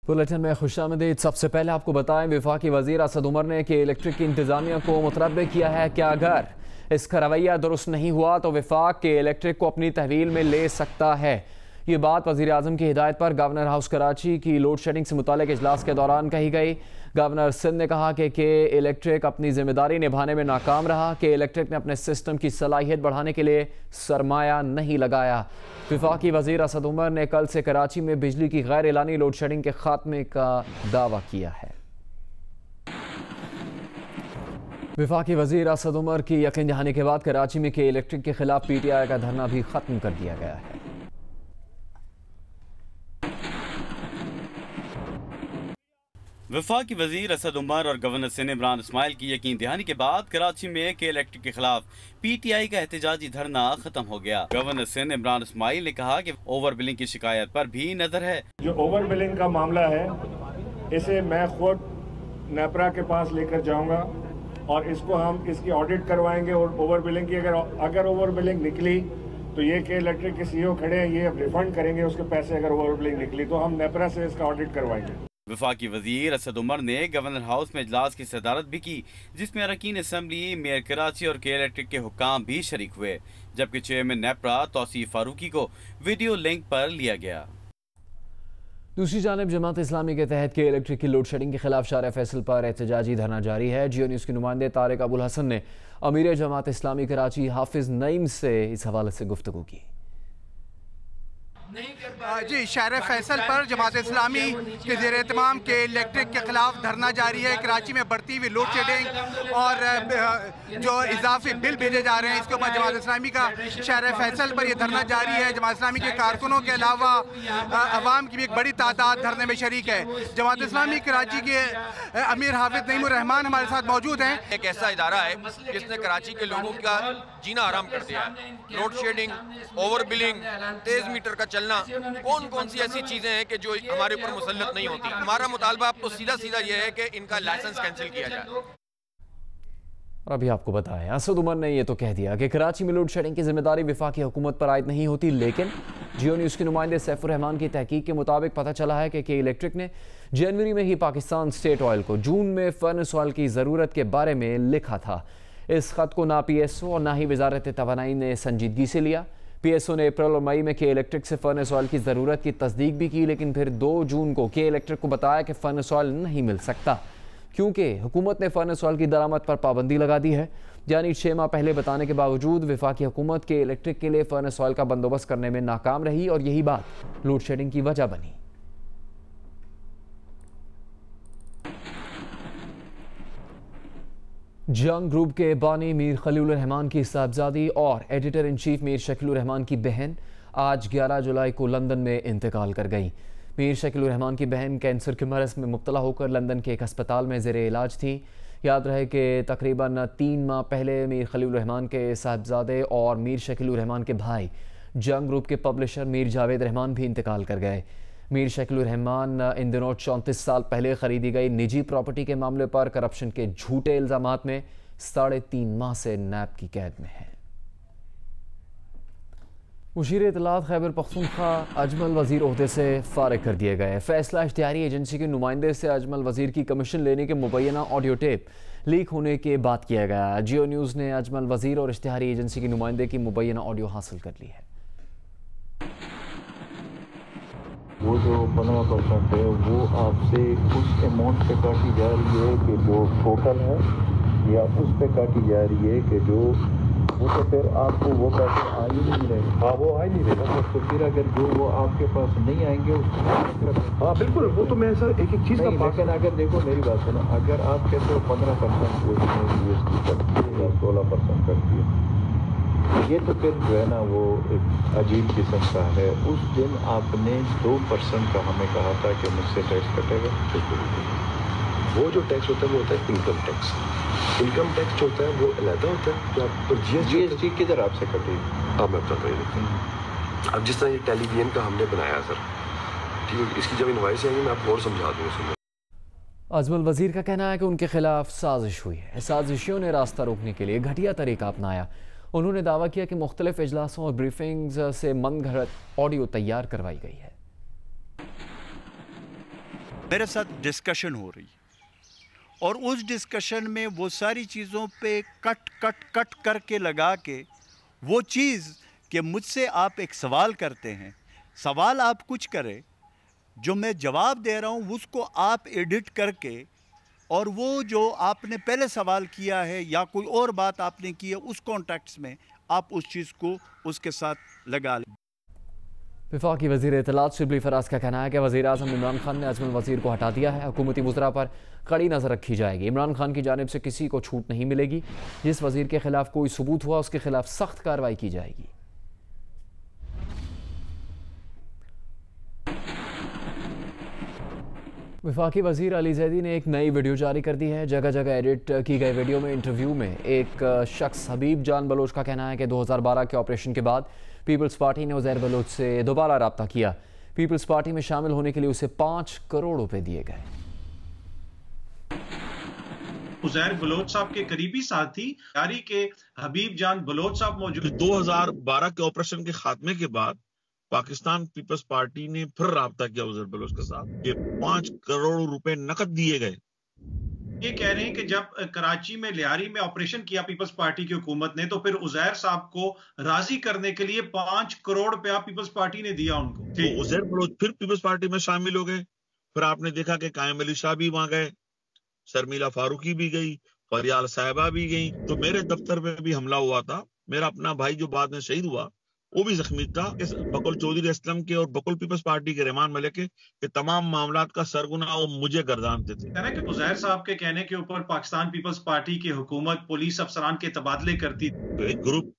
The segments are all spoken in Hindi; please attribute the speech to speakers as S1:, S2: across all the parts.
S1: बुलेटिन में खुशामदीद। सबसे पहले आपको बताएं, वफाकी वजीर असद उमर ने कि इलेक्ट्रिक की इंतजामिया को मुतनब्बे किया है कि अगर इसका रवैया दुरुस्त नहीं हुआ तो वफाक के इलेक्ट्रिक को अपनी तहवील में ले सकता है। ये बात वजीर आजम की हिदायत पर गवर्नर हाउस कराची की लोड शेडिंग से मुताल्लिक इजलास के दौरान कही गई। गवर्नर सिंध ने कहा कि इलेक्ट्रिक अपनी जिम्मेदारी निभाने में नाकाम रहा, कि इलेक्ट्रिक ने अपने सिस्टम की सलाहियत बढ़ाने के लिए सरमाया नहीं लगाया। वफाकी वजीर असद उमर ने कल से कराची में बिजली की गैर एलानी लोड शेडिंग के खात्मे का दावा किया है। वफाकी वजीर असद उमर की यकीन दहानी के बाद कराची में के इलेक्ट्रिक के खिलाफ PTI का धरना भी खत्म कर दिया गया है।
S2: वफाकी वजीर असद उमर और गवर्नर सिंध इमरान इस्माइल की यकीन दहानी के बाद कराची में के इलेक्ट्रिक के खिलाफ PTI का एहतजाजी धरना खत्म हो गया। गवर्नर सिंध इमरान इस्माइल ने कहा कि ओवर बिलिंग की शिकायत पर भी नजर है।
S3: जो ओवर बिलिंग का मामला है, इसे मैं खुद नेपरा के पास लेकर जाऊंगा और इसको हम इसकी ऑडिट करवाएंगे। और ओवर बिलिंग की अगर ओवर बिलिंग निकली तो ये के इलेक्ट्रिक के CEO खड़े हैं, ये रिफंड करेंगे उसके पैसे। अगर ओवर बिलिंग निकली तो हम नेपरा से इसका ऑडिट करवाएंगे।
S2: वफाकी वजीर असद उमर ने गवर्नर हाउस में इजलास की सदारत भी की, जिसमें अरकान असम्बली, मेयर कराची और के इलेक्ट्रिक के हुक्काम भी शरीक हुए, जबकि चेयरमैन नेपरा तौसीफ फारूकी को वीडियो लिंक पर लिया गया।
S1: दूसरी जानिब जमात इस्लामी के तहत के इलेक्ट्रिक की लोड शेडिंग के खिलाफ शार फैसल पर एहतजाजी धरना जारी है। जियो न्यूज़ के नुमाइंदे तारिक अबुल हसन ने अमीर जमात इस्लामी कराची हाफिज नईम से इस हवाले से गुफ्तगू की।
S4: जी, शहर फैसल पर जमात इस्लामी के ज़ेर एहतमाम के इलेक्ट्रिक के खिलाफ धरना जारी है। कराची में बढ़ती हुई लोड शेडिंग और जो इजाफी बिल भेजे जा रहे हैं, इसके ऊपर जमात इस्लामी का शहर फैसल पर यह धरना जारी है। जमात इस्लामी के कारकुनों के अलावा अवाम की भी एक बड़ी तादाद धरने में शरीक है। जमात इस्लामी कराची के अमीर हाफिज नईमुर रहमान हमारे साथ मौजूद हैं।
S5: एक ऐसा इदारा है जिसने कराची के लोगों का जीना आराम कर दिया है। लोड शेडिंग, ओवर बिलिंग, तेज मीटर का चलना, कौन कौन सी ऐसी चीजें हैं कि जो हमारे ऊपर मुसल्लत नहीं होती। हमारा मुतालबा अब तो सीधा सीधा यह है कि इनका लाइसेंस कैंसिल किया जाए।
S1: और अभी आपको बताएं, असद उमर ने यह तो कह दिया कि कराची में लोड शेडिंग की जिम्मेदारी वफाकी हुकूमत पर आयद नहीं होती, लेकिन जियो न्यूज़ के नुमाइंदे सैफुर रहमान की तहकीक के मुताबिक पता चला है कि इलेक्ट्रिक ने जनवरी में ही पाकिस्तान स्टेट ऑयल को जून में फर्नेस ऑयल की ज़रूरत के बारे में लिखा था। इस खत को ना PSO और ना ही वजारत तवानाई ने संजीदगी से लिया। PSO ने अप्रैल और मई में के इलेक्ट्रिक से फर्नेस ऑयल की ज़रूरत की तस्दीक भी की, लेकिन फिर 2 जून को के इलेक्ट्रिक को बताया कि फर्नेस ऑयल नहीं मिल सकता, क्योंकि हुकूमत ने फर्नेस ऑयल की दरामद पर पाबंदी लगा दी है। यानी 6 माह पहले बताने के बावजूद वफाकी हुकूमत के इलेक्ट्रिक के लिए फर्नेस ऑयल का बंदोबस्त करने में नाकाम रही और यही बात लोड शेडिंग की वजह बनी। जंग ग्रुप के बानी मीर खलील रहमान की साहबजादी और editor in chief Mir Shakeel Rahman की बहन आज 11 जुलाई को लंदन में इंतकाल कर गई। मीर शकील रहमान की बहन कैंसर के मरज में मुब्तला होकर लंदन के एक अस्पताल में ज़ेरे इलाज थी। याद रहे कि तकरीबन 3 माह पहले मीर खलील रहमान के साहबजादे और मीर शकील रहमान के भाई जंग ग्रुप के पब्लिशर मीर जावेद रहमान भी इंतकाल कर गए। मीर शकील रहमान इन दिनों 34 साल पहले खरीदी गई निजी प्रॉपर्टी के मामले पर करप्शन के झूठे इल्जामात में 3.5 माह से नैब की कैद में है। मुशीर इत्तलात खैबर पख्तूनख्वा अजमल वजीर ओहदे से फारिग कर दिए गए। फैसला इश्तिहारी एजेंसी के नुमाइंदे से अजमल वजीर की कमीशन लेने के मुबैना ऑडियो टेप लीक होने के बाद किया गया। जियो न्यूज़ ने अजमल वजीर और इश्तिहारी एजेंसी के नुमाइंदे की मुबैना ऑडियो हासिल कर ली है।
S6: वो जो 15% है वो आपसे उस अमाउंट पे काटी जा रही है कि जो टोटल है, या उस पे काटी जा रही है कि जो वो, तो फिर आपको वो पैसे आ ही नहीं रहे। हाँ, वो आ ही नहीं रहे। तो फिर अगर जो वो आपके पास नहीं आएंगे उसको, हाँ बिल्कुल, वो तो मैं सर एक चीज़ का, लेकिन अगर देखो मेरी बात सुनो, अगर आप कहते हो 15% उसमें GST करती है या 16% करती है, ये तो फिर जो है ना वो एक अजीब किस्म का है। उस दिन आपने 2% का हमें कहा था कि मुझसे टैक्स कटेगा। वो जो टैक्स होता है वो होता है इनकम टैक्स। इनकम टैक्स जो होता है वो अलहदा होता है। तो आप GST किधर आपसे कटेगी? हाँ, मैं बताता हूँ। अब जिस तरह ये टेलीविजन का हमने बनाया सर, ठीक है, इसकी जब इनवाइस आएंगी मैं आपको और समझा दूँगा।
S1: अजमल वजीर का कहना है कि उनके खिलाफ साजिश हुई है। साजिशियों ने रास्ता रोकने के लिए घटिया तरीका अपनाया। उन्होंने दावा किया कि मुख्तलिफ इजलासों और ब्रीफिंग्स से मन घड़त ऑडियो तैयार करवाई गई है।
S7: मेरे साथ डिस्कशन हो रही है और उस डिस्कशन में वो सारी चीज़ों पे कट करके लगा के वो चीज़ कि मुझसे आप एक सवाल करते हैं, सवाल आप कुछ करें, जो मैं जवाब दे रहा हूँ उसको आप एडिट करके और वो जो आपने पहले सवाल किया है या कोई और बात आपने की है उस कॉन्टेक्स्ट में आप उस चीज़ को उसके साथ लगा लें।
S1: वफाकी वज़ीर इत्तलात शिबली फराज का कहना है कि वज़ीर आज़म इमरान खान ने अजमल वज़ीर को हटा दिया है। हुकूमती वज़रा पर कड़ी नज़र रखी जाएगी। इमरान खान की जानिब से किसी को छूट नहीं मिलेगी। जिस वज़ीर के खिलाफ कोई सबूत हुआ उसके खिलाफ सख्त कार्रवाई की जाएगी। वफाकी वज़ीर अली ज़ैदी ने एक नई वीडियो जारी कर दी है। जगह जगह एडिट की गई वीडियो में इंटरव्यू में एक शख्स हबीब जान बलोच का कहना है कि 2012 के ऑपरेशन के बाद पीपल्स पार्टी ने उज़ैर बलोच से दोबारा रब्ता किया। पीपल्स पार्टी में शामिल होने के लिए उसे 5 करोड़ रुपए दिए गए।
S8: उज़ैर बलोच साहब के करीबी साथी यारी के हबीब जान बलोच साहब मौजूद।
S9: 2012 के ऑपरेशन के खात्मे के बाद पाकिस्तान पीपल्स पार्टी ने फिर राब्ता किया उज़ैर बलोच के साथ कि 5 करोड़ रुपए नकद दिए गए।
S8: ये कह रहे हैं कि जब कराची में लियारी में ऑपरेशन किया पीपल्स पार्टी की हुकूमत ने तो फिर उज़ैर साहब को राजी करने के लिए 5 करोड़ रुपया पीपल्स पार्टी ने दिया उनको।
S9: तो उज़ैर बलोच फिर पीपल्स पार्टी में शामिल हो गए। फिर आपने देखा कि कायम अली शाह भी वहां गए, शर्मिला फारूकी भी गई, फरियाल साहिबा भी गई। तो मेरे दफ्तर में भी हमला हुआ था। मेरा अपना भाई जो बाद में शहीद हुआ वो भी जख्मी था। इस बकुल चौधरी असलम के और बकुल पीपल्स पार्टी के रहमान मलिक के तमाम मामलात का सरगुना वो मुझे गर्दानते थे।
S8: कहना कि उज़ैर साहब के कहने के ऊपर पाकिस्तान पीपल्स पार्टी की हुकूमत पुलिस अफसरान के तबादले करती।
S9: तो एक ग्रुप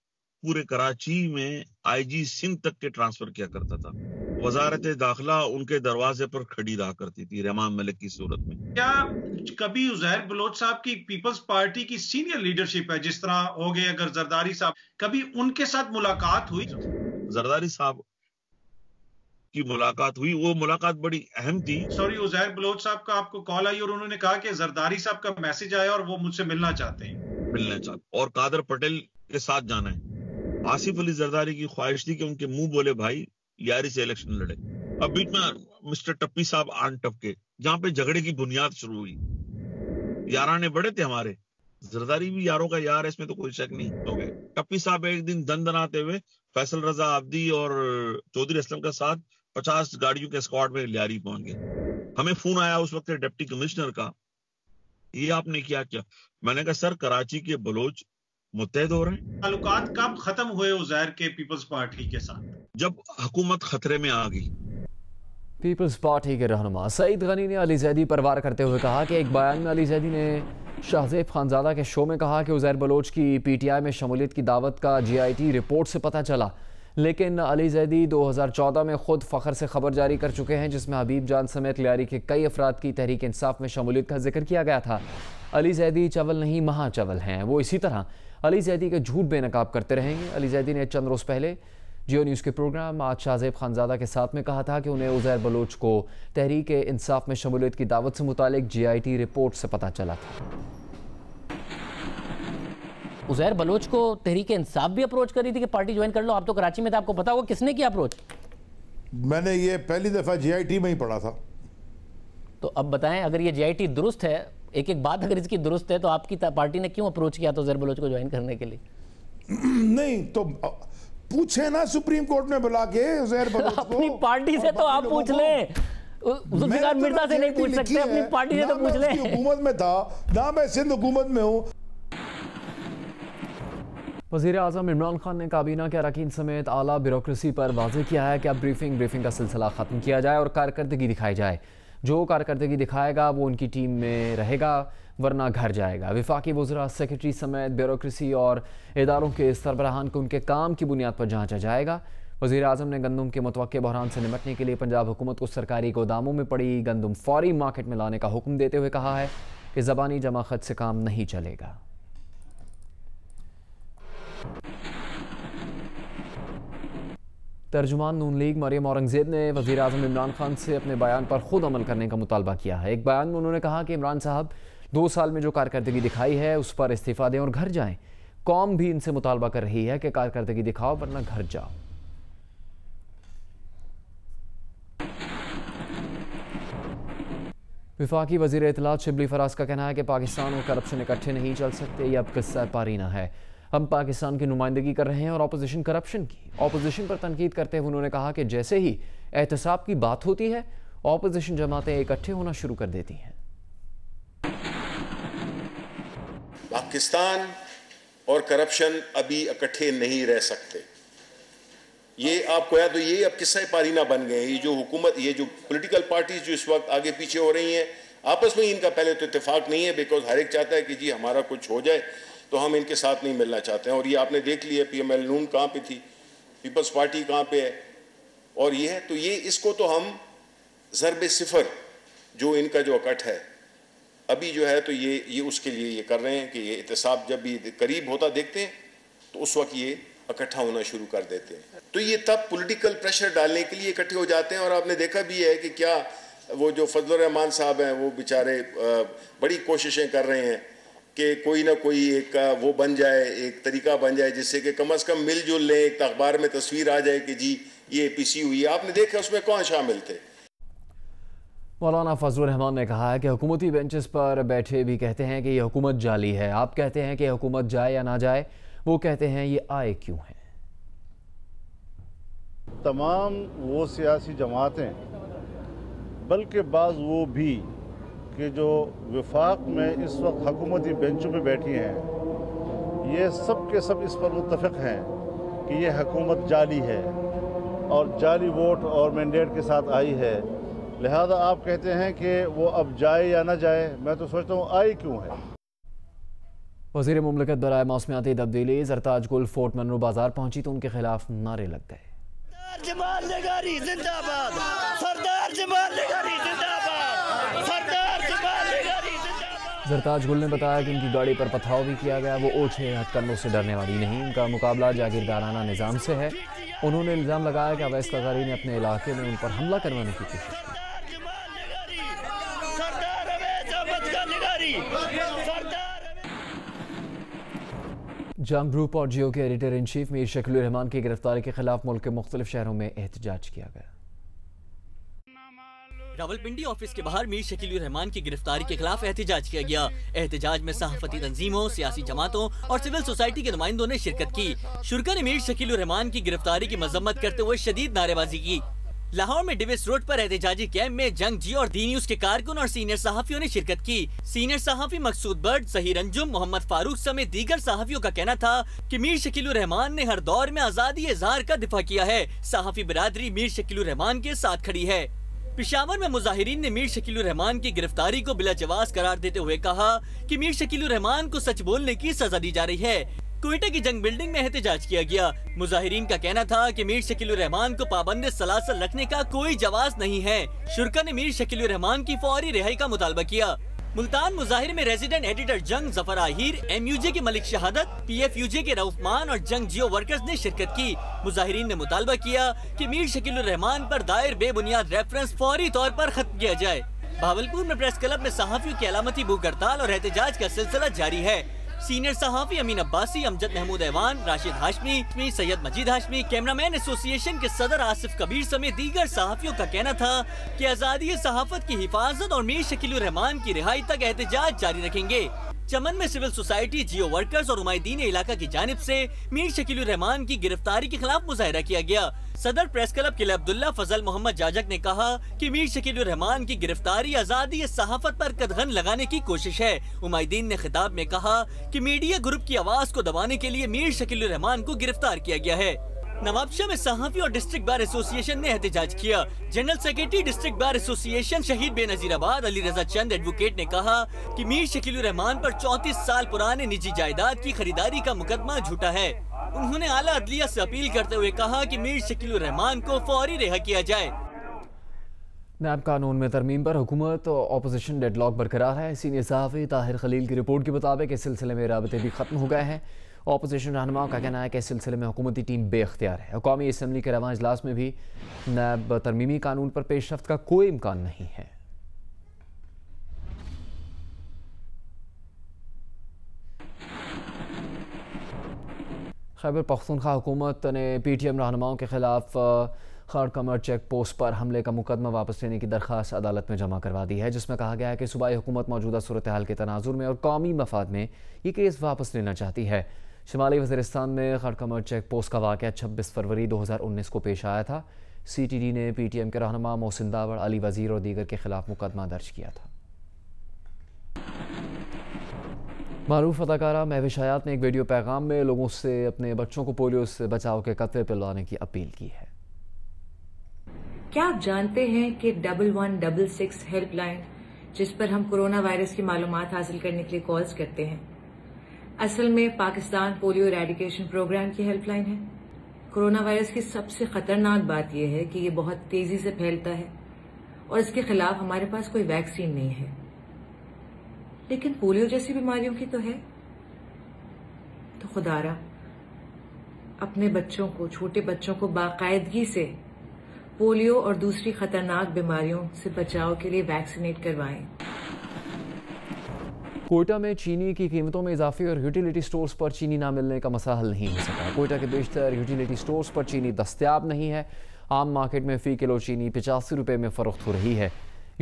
S9: पूरे कराची में IG सिंध तक के ट्रांसफर किया करता था। वजारत दाखिला उनके दरवाजे पर खड़ी रहा करती थी रहमान मलिक की सूरत में।
S8: क्या कभी उज़ैर बलोच साहब की पीपल्स पार्टी की सीनियर लीडरशिप है, जिस तरह हो गए अगर जरदारी साहब, कभी उनके साथ मुलाकात हुई?
S9: जरदारी साहब की मुलाकात हुई, वो मुलाकात बड़ी अहम थी।
S8: सॉरी, उज़ैर बलोच साहब का आपको कॉल आई और उन्होंने कहा कि जरदारी साहब का मैसेज आया और वो मुझसे मिलना चाहते हैं
S9: और कादर पटेल के साथ जाना है। आसिफ अली जरदारी की ख्वाहिश थी कि उनके मुंह बोले भाई यारी से इलेक्शन लड़े। अब बीच में मिस्टर टप्पी साहब आन टपके, जहां पे झगड़े की बुनियाद शुरू हुई। याराने बड़े थे हमारे, जरदारी भी यारों का यार है, इसमें तो कोई शक नहीं हो गए। टप्पी साहब एक दिन दंदनाते हुए फैसल रजा आब्दी और चौधरी असलम के साथ 50 गाड़ियों के स्क्वाड में लियारी पहुंच गए। हमें फोन आया उस वक्त डिप्टी कमिश्नर का, ये आपने क्या किया? मैंने कहा सर कराची के बलोच मुत्तहद हो रहे हैं।
S8: ताल्लुकात कब खत्म हुए उज़ैर के पीपल्स पार्टी के साथ?
S9: जब हुकूमत खतरे में आ गई।
S1: पीपल्स पार्टी के रहनुमा सईद गनी ने अली ज़ैदी पर वार करते हुए कहा कि एक बयान में अली ज़ैदी ने शाहज़ेब खानज़ादा के शो में कहा कि उज़ैर बलोच की PTI में शमूलियत की दावत का GIT रिपोर्ट से पता चला। लेकिन अली ज़ैदी 2014 में खुद फ़ख्र से खबर जारी कर चुके हैं जिसमें हबीब जान समेत लियारी के कई अफराद की तहरीक इंसाफ में शमूलियत का जिक्र किया गया था। अली ज़ैदी चवल नहीं महा चवल हैं। वो इसी तरह अली ज़ैदी के झूठ बेनकाब करते रहेंगे। अली ज़ैदी ने चंद रोज़ पहले जियो न्यूज़ के प्रोग्राम आज शाहज़ेब खानज़ादा के साथ में कहा था कि उन्हें उज़ैर बलोच को तहरीक इंसाफ में शमूलियत की दावत से मुतालिक GIT रिपोर्ट से पता चला था।
S10: उज़ैर बलोच को तहरीक इंसाफ भी अप्रोच करी थी कि पार्टी ज्वाइन कर लो, आप तो कराची में थे, आपको पता होगा किसने किया अप्रोच?
S11: मैंने ये पहली दफ़ा GIT में ही पढ़ा था।
S10: तो अब बताएं, अगर ये GIT दुरुस्त है, एक एक बात अगर इसकी दुरुस्त है, तो आपकी पार्टी ने क्यों अप्रोच किया था उज़ैर बलोच को ज्वाइन करने के लिए?
S11: नहीं तो पूछे ना सुप्रीम कोर्ट में बुला के उज़ैर बलोच को।
S10: अपनी पार्टी से तो आप पूछ लें, जुल्फ़िकार मिर्ज़ा से नहीं पूछ सकते, अपनी पार्टी से तो पूछ लें।
S11: हुकूमत में था ना, मैं सिंध हुकूमत में हूँ।
S1: वज़ीर आज़म इमरान खान ने काबीना के अरकान समेत आला ब्यूरोक्रेसी पर वाज़ेह किया है कि अब ब्रीफिंग का सिलसिला ख़त्म किया जाए और कारकर्दगी दिखाई जाए। जो कारकर्दगी दिखाएगा वो उनकी टीम में रहेगा, वरना घर जाएगा। वफाकी वज़रा, सेक्रेटरी समेत ब्यूरोक्रेसी और इदारों के सरबराहान को उनके काम की बुनियाद पर जांचा जाएगा। वज़ीर आज़म ने गंदम के मुतवक्के बहरान से निपटने के लिए पंजाब हुकूमत को सरकारी गोदामों में पड़ी गंदम फौरी मार्केट में लाने का हुक्म देते हुए कहा है कि ज़बानी जमाखत से काम नहीं चलेगा। तर्जुमान नून लीग मरियम औरंगज़ेब ने वज़ीर आज़म इमरान खान से अपने बयान पर खुद अमल करने का मुतालबा किया है। एक बयान में उन्होंने कहा कि इमरान साहब 2 साल में जो कारकर्दगी दिखाई है उस पर इस्तीफ़ा दें और घर जाएं। कौम भी इनसे मुतालबा कर रही है कि कारकर्दगी दिखाओ वरना घर जाओ। वफाकी वज़ीर इत्तलात शिबली फराज का कहना है कि पाकिस्तान और करप्शन इकट्ठे नहीं चल सकते। ये अब किस्सा पारीना है। हम पाकिस्तान की नुमाइंदगी कर रहे हैं और अपोजिशन करप्शन की। अपोजिशन पर तनकीद करते हुए उन्होंने कहा कि जैसे ही एहतसाब की बात होती है अपोजिशन जमातें इकट्ठे होना शुरू कर देती हैं।
S12: पाकिस्तान और करप्शन अभी इकट्ठे नहीं रह सकते। ये आपको याद हो, ये अब किस्सा पारीना बन गए। ये जो हुकूमत, ये जो पॉलिटिकल पार्टीज जो इस वक्त आगे पीछे हो रही हैं, आपस में इनका पहले तो इत्तेफाक नहीं है, बिकॉज हर एक चाहता है कि जी हमारा कुछ हो जाए, तो हम इनके साथ नहीं मिलना चाहते हैं। और ये आपने देख लिया PML नून कहाँ पे थी, पीपल्स पार्टी कहाँ पे है, और ये है। तो ये इसको तो हम ज़रबे सिफर जो इनका जो अकट है अभी जो है, तो ये उसके लिए ये कर रहे हैं कि ये एहतसाब जब भी करीब होता देखते हैं तो उस वक्त ये इकट्ठा होना शुरू कर देते हैं। तो ये तब पॉलिटिकल प्रेशर डालने के लिए इकट्ठे हो जाते हैं। और आपने देखा भी है कि क्या वो जो फजलुर रहमान साहब हैं, वो बेचारे बड़ी कोशिशें कर रहे हैं कि कोई ना कोई एक वो बन जाए, एक तरीका बन जाए जिससे कि कम अज़ कम मिलजुल लें, एक अखबार में तस्वीर आ जाए कि जी ये APC हुई। आपने देखा उसमें कौन शामिल थे।
S1: मौलाना फजलुर रहमान ने कहा है कि हुकूमती बेंचेस पर बैठे भी कहते हैं कि ये हुकूमत जाली है। आप कहते हैं कि हुकूमत जाए या ना जाए, वो कहते हैं ये आए क्यों है।
S13: तमाम वो सियासी जमातें, बल्कि बाज़ वो भी कि जो वफाक में इस वक्त हुकूमती बेंचों पे बैठी हैं, ये सब के सब इस पर मुत्तफ़िक़ हैं कि ये हुकूमत जाली है और जाली वोट और मैंडेट के साथ आई है। लिहाजा आप कहते हैं कि वो अब जाए या ना जाए, मैं तो सोचता हूँ आए क्यों है।
S1: वज़ीर मुमलिकत बराए मौसमियाती तब्दीली ज़रताज गुल फोर्ट मनरू बाजार पहुंची तो उनके खिलाफ नारे लग गए। ज़रताज गुल ने बताया कि उनकी गाड़ी पर पथराव भी किया गया। वो ओछे हथकंडों से डरने वाली नहीं, उनका मुकाबला जागीरदाराना निज़ाम से है। उन्होंने इल्ज़ाम लगाया कि अवैस क़ज़ारी ने अपने इलाके में उन पर हमला करवाने की कोशिश की। जंग ग्रुप और जियो के editor in chief Mir Shakilur Rahman की गिरफ्तारी के खिलाफ मुल्क के मुख्तलिफ शहरों में एहतजाज किया गया।
S14: रावलपिंडी ऑफिस के बाहर मीर शकीलुर रहमान की गिरफ्तारी के खिलाफ एहतजाज किया गया। एहतजाज में सहाफती तंजीमों, सियासी जमातों और सिविल सोसाइटी के नुमाइंदों ने शिरकत की। शुरा ने मीर शकीलुर रहमान की गिरफ्तारी की मजम्मत करते हुए शदीद नारेबाजी की। लाहौर में डिविस रोड पर एहतजाजी कैंप में जंग जियो और दी न्यूज के कारकुन और सीनियर सहाफियों ने शिरकत की। सीनियर सहाफी मकसूद बट, ज़हीर अंजुम, मोहम्मद फारूक समेत दीगर सहाफियों का कहना था कि मीर शकीलुर रहमान ने हर दौर में आजादी इज़हार का दिफा किया है। सहाफी बिरादरी मीर शकीलुर रहमान के साथ खड़ी है। पेशावर में मुजाहिरीन ने मीर शकीलुर रहमान की गिरफ्तारी को बिला जवाज करार देते हुए कहा कि मीर शकीलुर रहमान को सच बोलने की सजा दी जा रही है। क्वेटा की जंग बिल्डिंग में एहतजाज किया गया। मुजाहिरीन का कहना था कि मीर शकीलुर रहमान को पाबंद सलासल रखने का कोई जवाज नहीं है। शुरा ने मीर शकीलुर रहमान की फौरी रिहाई का मुतालबा किया। मुल्तान मुजाहिर में रेजिडेंट एडिटर जंग जफर आहिर, MUJ के मलिक शहादत, PFUJ के रऊफमान और जंग जियो वर्कर्स ने शिरकत की। मुजाहिरीन ने मुतालबा किया कि मीर शकीलुर रहमान पर दायर बेबुनियाद रेफरेंस फौरी तौर पर खत्म किया जाए। भावलपुर में प्रेस क्लब में सहाफियों की अलामती भूख हड़ताल और एहतजाज का सिलसिला जारी है। सीनियर सहाफी अमीन अब्बासी, अमजद महमूद ऐवान, राशिद हाशमी, सैयद मजीद हाशमी, कैमरामैन एसोसिएशन के सदर आसिफ कबीर समेत दीगर सहाफियों का कहना था कि आज़ादी सहाफत की हिफाजत और मीर शकीलुर रहमान की रिहाई तक एहतजाज जारी रखेंगे। चमन में सिविल सोसाइटी, जियो वर्कर्स और उमायदीन इलाका की जानिब से मीर शकीलुर रहमान की गिरफ्तारी के खिलाफ मुजाहरा किया गया। सदर प्रेस क्लब किला अब्दुल्ला फजल मोहम्मद जाजक ने कहा कि मीर शकीलुर रहमान की गिरफ्तारी आज़ादी सहाफत पर कदगन लगाने की कोशिश है। उमायदीन ने खिताब में कहा कि मीडिया ग्रुप की आवाज को दबाने के लिए मीर शकीलुर रहमान को गिरफ्तार किया गया है। नवाबशाह में सहाफी और डिस्ट्रिक्ट बार एसोसिएशन ने एहतजाज किया। General secretary district bar association शहीद बेनजीराबाद अली रजा चंद एडवोकेट ने कहा कि मीर शकीलुर रहमान पर 34 साल पुराने निजी जायदाद की खरीदारी का मुकदमा झूठा है। उन्होंने आला अदलिया से अपील करते हुए कहा कि मीर शकीलुर रहमान को फौरी रिहा किया जाए।
S1: नैब कानून में तरमीम पर हुकूमत और अपोजिशन डेडलॉक बरकरार है। सीनियर सहाफ़ी ताहिर खलील की रिपोर्ट के मुताबिक इस सिलसिले में राबते भी खत्म हो गए हैं। अपोजिशन रहनुमाओं का कहना है कि इस सिलसिले में हुकूमती टीम बेख्तियार है। कौमी असम्बली के रवां इजलास में भी नैब तरमीमी कानून पर पेशरफ्त का कोई इम्कान नहीं है। खैबर पख्तूनख्वा हुकूमत ने PTM रहनुमाओं के खिलाफ खाड़कमर चेक पोस्ट पर हमले का मुकदमा वापस लेने की दरख्वास्त अदालत में जमा करवा दी है, जिसमें कहा गया है कि सूबाई हुकूमत मौजूदा सूरत हाल के तनाजुर में और कौमी मफाद में ये केस वापस लेना चाहती है। शुमाली वज़ीरिस्तान में खाड़कमर चेक पोस्ट का वाक़या 26 फरवरी 2019 को पेश आया था। CTD ने PTM के रहनुमा मोहसिन दावड़, अली वज़ीर और दीगर के खिलाफ मुकदमा दर्ज किया था। मारूफ अदाकारा महविश हयात ने एक वीडियो पैगाम में लोगों से अपने बच्चों को पोलियो से बचाव के कतवे पिलवाने की अपील की है।
S15: क्या आप जानते हैं कि 1166 हेल्पलाइन, जिस पर हम कोरोना वायरस की मालूमात हासिल करने के लिए कॉल्स करते हैं, असल में पाकिस्तान पोलियो इरेडिकेशन प्रोग्राम की हेल्पलाइन है। कोरोना वायरस की सबसे खतरनाक बात यह है कि ये बहुत तेजी से फैलता है और इसके खिलाफ हमारे पास कोई वैक्सीन नहीं है, लेकिन पोलियो जैसी बीमारियों की तो है। तो खुदारा अपने बच्चों को, छोटे बच्चों को बाकायदगी से पोलियो और दूसरी खतरनाक बीमारियों से बचाव के लिए वैक्सीनेट करवाएं।
S1: कोयटा में चीनी की कीमतों में इजाफे और यूटिलिटी स्टोर्स पर चीनी ना मिलने का मसला हल नहीं हो सका। कोयटा के बेशतर यूटिलिटी स्टोर्स पर चीनी दस्तयाब नहीं है। आम मार्केट में फ़ी किलो चीनी 85 रुपये में फ़रोख्त हो रही है।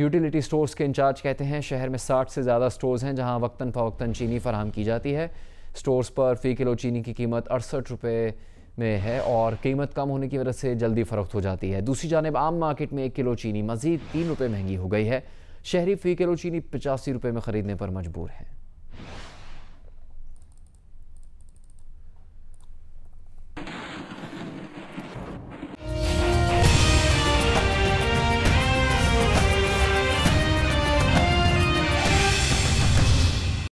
S1: यूटिलिटी स्टोर्स के इंचार्ज कहते हैं शहर में 60 से ज़्यादा स्टोर्स हैं जहां वक्तन फ़वक्तन चीनी फराहम की जाती है। स्टोर्स पर फ़ी किलो चीनी की कीमत 68 रुपये में है और कीमत कम होने की वजह से जल्दी फ़रोख्त हो जाती है। दूसरी जानिब आम मार्केट में 1 किलो चीनी मज़ीद 3 रुपये महंगी हो गई है। शहरी फ़ी किलो चीनी 85 रुपये में ख़रीदने पर मजबूर हैं।